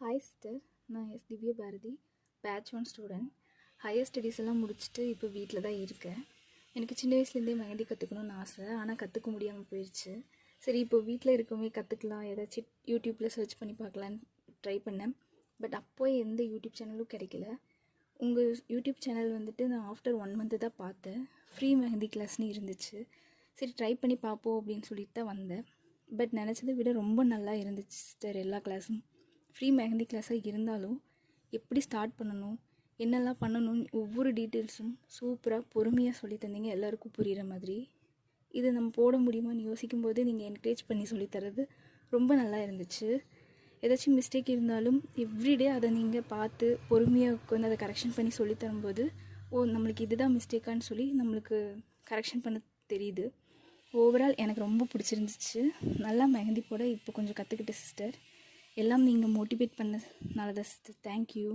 Hi sister, நான் Divya Bharathi, batch 1 student. Higher studies எல்லாம் முடிச்சுட்டு இப்போ வீட்டில் தான் இருக்கேன். எனக்கு சின்ன வயசுலேருந்தே மெஹந்தி கற்றுக்கணுன்னு ஆசை, ஆனால் கற்றுக்க முடியாமல் போயிடுச்சு. சரி, இப்போ வீட்டில் இருக்கவே கற்றுக்கலாம், ஏதாச்சும் யூடியூப்பில் சர்ச் பண்ணி பார்க்கலான்னு ட்ரை பண்ணேன். பட் அப்போ எந்த யூடியூப் சேனலும் கிடைக்கல. உங்கள் யூடியூப் சேனல் வந்துட்டு நான் ஆஃப்டர் 1 மந்த்து தான் பார்த்தேன். ஃப்ரீ மெஹந்தி கிளாஸ்னு இருந்துச்சு. சரி, ட்ரை பண்ணி பார்ப்போம் அப்படின்னு சொல்லிட்டு தான் வந்தேன். பட் நினச்சதை விட ரொம்ப நல்லா இருந்துச்சு சிஸ்டர். எல்லா கிளாஸும் ஃப்ரீ மெஹந்தி கிளாஸாக இருந்தாலும் எப்படி ஸ்டார்ட் பண்ணணும், என்னெல்லாம் பண்ணணும்னு ஒவ்வொரு டீட்டெயில்ஸும் சூப்பராக பொறுமையாக சொல்லி தந்தீங்க, எல்லாருக்கும் புரிகிற மாதிரி. இது நம்ம போட முடியுமான்னு யோசிக்கும்போது நீங்கள் என்கரேஜ் பண்ணி சொல்லித்தரது ரொம்ப நல்லா இருந்துச்சு. ஏதாச்சும் மிஸ்டேக் இருந்தாலும் எவ்ரிடே அதை நீங்கள் பார்த்து பொறுமையாக உட்காந்து அதை கரெக்ஷன் பண்ணி சொல்லி தரும்போது, நம்மளுக்கு இதுதான் மிஸ்டேக்கான்னு சொல்லி நம்மளுக்கு கரெக்ஷன் பண்ண தெரியுது. ஓவரால் எனக்கு ரொம்ப பிடிச்சிருந்துச்சு. நல்லா மெஹந்தி போட இப்போ கொஞ்சம் கற்றுக்கிட்டேன் சிஸ்டர். எல்லாம் நீங்கள் மோட்டிவேட் பண்ணனால தான் சிஸ்டர். தேங்க்யூ.